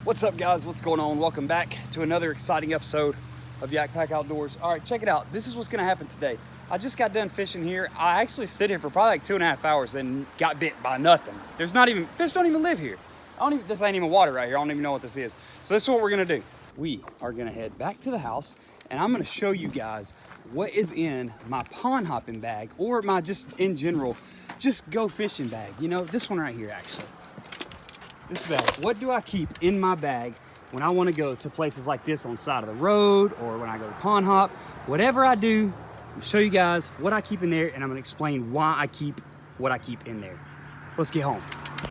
What's up, guys? What's going on? Welcome back to another exciting episode of Yak Pack Outdoors. All right, check it out. This is what's gonna happen today. I just got done fishing here. I actually stood here for probably like 2.5 hours and got bit by nothing. There's not even, fish don't even live here. This ain't even water right here. I don't even know what this is. So this is what we're gonna do. We are gonna head back to the house and I'm gonna show you guys what is in my pond hopping bag, or my just in general, just go fishing bag. You know, this one right here actually. This bag. What do I keep in my bag when I want to go to places like this on the side of the road, or when I go to pond hop? Whatever I do, I'll show you guys what I keep in there, and I'm going to explain why I keep what I keep in there. Let's get home.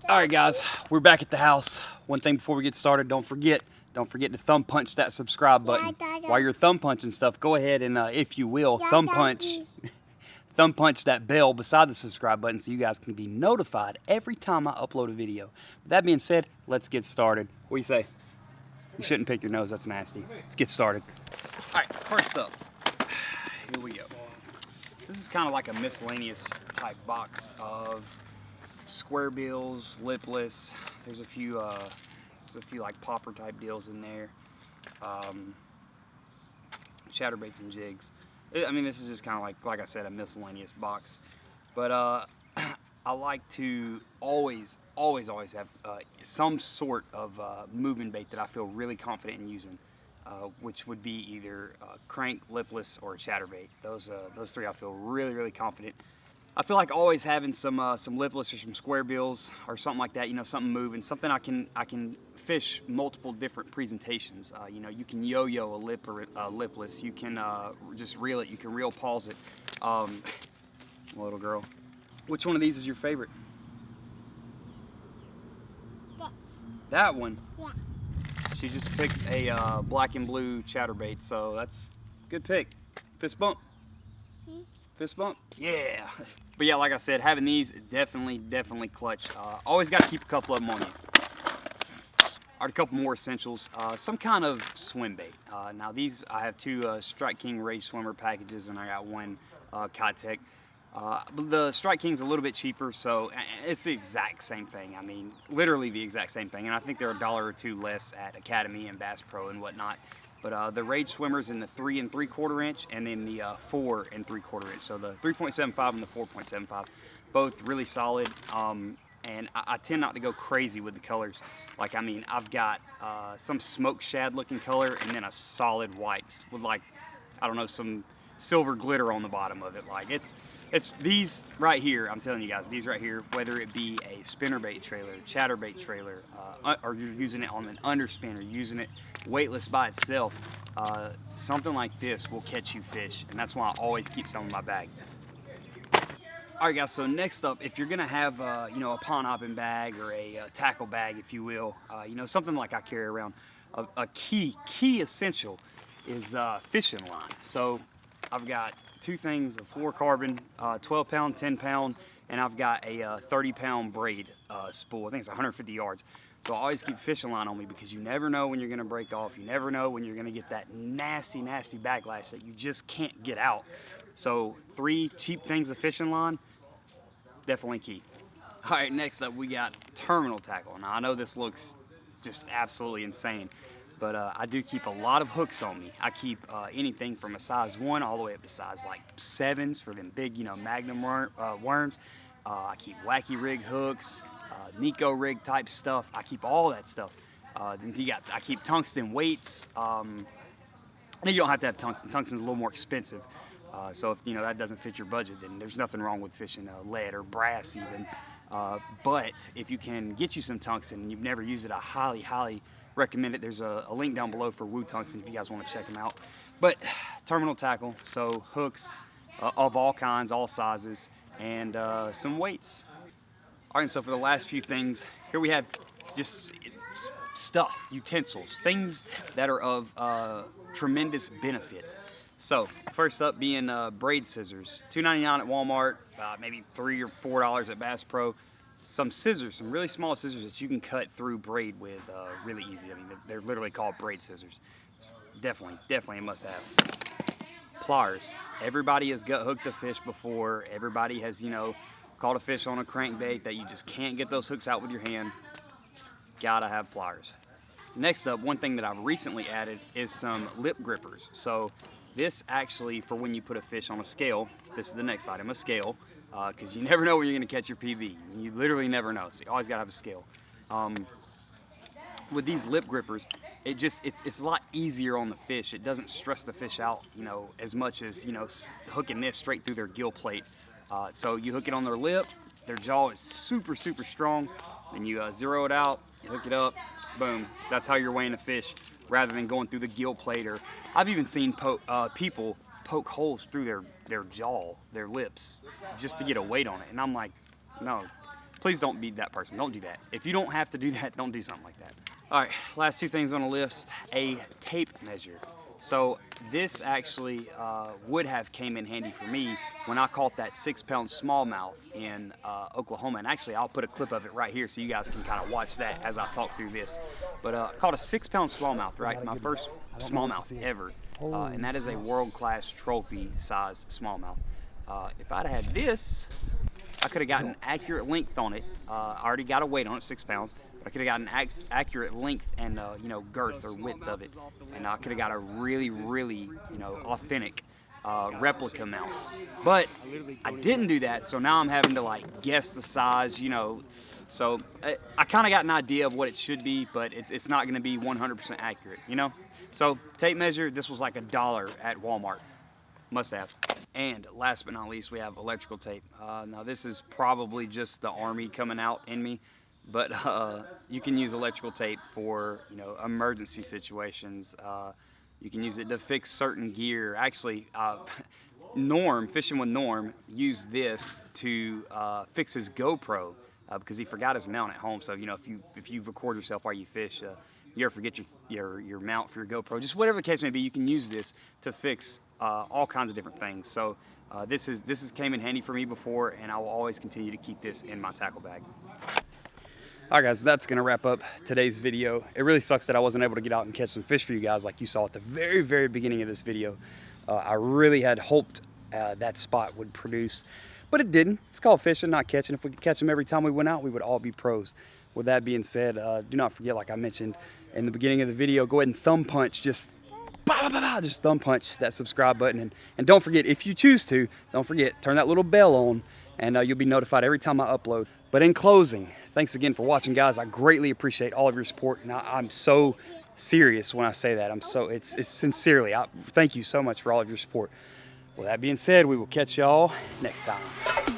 All right, guys, we're back at the house. One thing before we get started, don't forget to thumb punch that subscribe button. While you're thumb punching stuff, go ahead and, if you will, thumb punch that bell beside the subscribe button so you guys can be notified every time I upload a video. With that being said, let's get started. What do you say? You shouldn't pick your nose, that's nasty. Let's get started. All right, first up, here we go. This is kind of like a miscellaneous type box of square bills, lipless. There's a few like popper type deals in there. Chatterbaits and jigs. I mean, this is just kind of like I said, a miscellaneous box. But I like to always have some sort of moving bait that I feel really confident in using, which would be either crank, lipless, or chatterbait. Those three I feel really confident. I feel like always having some lipless or some square bills or something like that. You know, something moving, something I can fish multiple different presentations. You know, you can yo-yo a lip or a lipless. You can just reel it. You can reel pause it. Little girl, which one of these is your favorite? That one. Yeah. She just picked a black and blue chatterbait, so that's a good pick. Fist bump. Fist bump? Yeah. But yeah, like I said, having these definitely clutch. Always got to keep a couple of them on you. All right, a couple more essentials. Some kind of swim bait. Now these, I have two Strike King Rage Swimmer packages, and I got one Kitech. The Strike King's a little bit cheaper, so it's the exact same thing. I mean, literally the exact same thing. And I think they're $1 or $2 less at Academy and Bass Pro and whatnot. But the Rage Swimmer's in the 3 3/4 inch, and then the 4 3/4 inch. So the 3.75 and the 4.75, both really solid. And I tend not to go crazy with the colors. Like, I mean, I've got some smoke shad looking color, and then a solid white with, like, I don't know, some silver glitter on the bottom of it. Like, it's these right here. I'm telling you guys, these right here, whether it be a spinnerbait trailer, chatterbait trailer, or you're using it on an underspin, or using it weightless by itself, something like this will catch you fish, and that's why I always keep some in my bag. All right, guys, so next up, if you're gonna have you know, a pond hopping bag or a tackle bag, if you will, you know, something like I carry around, a key essential is fishing line. So I've got two things, a fluorocarbon 12-pound, 10-pound, and I've got a 30-pound braid spool. I think it's 150 yards. So I always keep fishing line on me, because you never know when you're gonna break off. You never know when you're gonna get that nasty backlash that you just can't get out. So 3 cheap things of fishing line, definitely key. All right, next up we got terminal tackle. Now I know this looks just absolutely insane, but I do keep a lot of hooks on me. I keep anything from a size 1 all the way up to size like 7s for them big, you know, magnum worms. I keep wacky rig hooks, Nico rig type stuff. I keep all that stuff. Then I keep tungsten weights. And you don't have to have tungsten. Tungsten's a little more expensive. So if, you know, that doesn't fit your budget, then there's nothing wrong with fishing lead or brass even. But if you can get you some tungsten and you've never used it, I highly recommend it. There's a link down below for Woo Tungsten if you guys want to check them out. But terminal tackle, so hooks of all kinds, all sizes, and some weights. All right, so for the last few things, here we have just stuff, utensils, things that are of tremendous benefit. So first up being Braids Scissors, $2.99 at Walmart, maybe $3 or $4 at Bass Pro. Some scissors, some really small scissors that you can cut through braid with really easy. I mean, they're literally called braid scissors. Definitely a must-have. Pliers. Everybody has gut hooked a fish before. Everybody has, you know, caught a fish on a crankbait that you just can't get those hooks out with your hand. Gotta have pliers. Next up, one thing that I've recently added is some lip grippers. So this actually, for when you put a fish on a scale, this is the next item, a scale, because you never know when you're gonna catch your PB. You literally never know, so you always gotta have a scale. With these lip grippers, it's a lot easier on the fish. It doesn't stress the fish out, you know, as much as, you know, hooking this straight through their gill plate. So you hook it on their lip, their jaw is super, super strong, then you zero it out, you hook it up, boom. That's how you're weighing a fish, rather than going through the gill plate. Or I've even seen people poke holes through their jaw, their lips, just to get a weight on it. And I'm like, no, please don't be that person. Don't do that. If you don't have to do that, don't do something like that. All right, last two things on the list, a tape measure. So this actually would have came in handy for me when I caught that 6-pound smallmouth in Oklahoma. And actually, I'll put a clip of it right here so you guys can kind of watch that as I talk through this. But I caught a 6-pound smallmouth, right? My first smallmouth ever. And that is a world-class trophy-sized smallmouth. If I'd had this, I could have gotten accurate length on it. I already got a weight on it, 6 pounds. I could have gotten accurate length and you know, girth or width of it, and I could have got a really, really, you know, authentic replica mount. But I didn't do that, so now I'm having to like guess the size, you know. So I kind of got an idea of what it should be, but it's not going to be 100% accurate, you know. So tape measure, this was like $1 at Walmart. Must have. And last but not least, we have electrical tape. Now this is probably just the Army coming out in me. But you can use electrical tape for, you know, emergency situations. You can use it to fix certain gear. Actually, Norm, fishing with Norm, used this to fix his GoPro because he forgot his mount at home. So, you know, if you record yourself while you fish, you ever forget your mount for your GoPro, just whatever the case may be, you can use this to fix all kinds of different things. So this came in handy for me before, and I will always continue to keep this in my tackle bag. All right, guys, that's gonna wrap up today's video. It really sucks that I wasn't able to get out and catch some fish for you guys like you saw at the very, very beginning of this video. I really had hoped that spot would produce, but it didn't. It's called fishing, not catching. If we could catch them every time we went out, we would all be pros. With that being said, do not forget, like I mentioned in the beginning of the video, go ahead and thumb punch, just thumb punch that subscribe button. And don't forget, if you choose to, don't forget, turn that little bell on, and you'll be notified every time I upload. But in closing, thanks again for watching, guys. I greatly appreciate all of your support, and I'm so serious when I say that. It's sincerely. Thank you so much for all of your support. With that being said, we will catch y'all next time.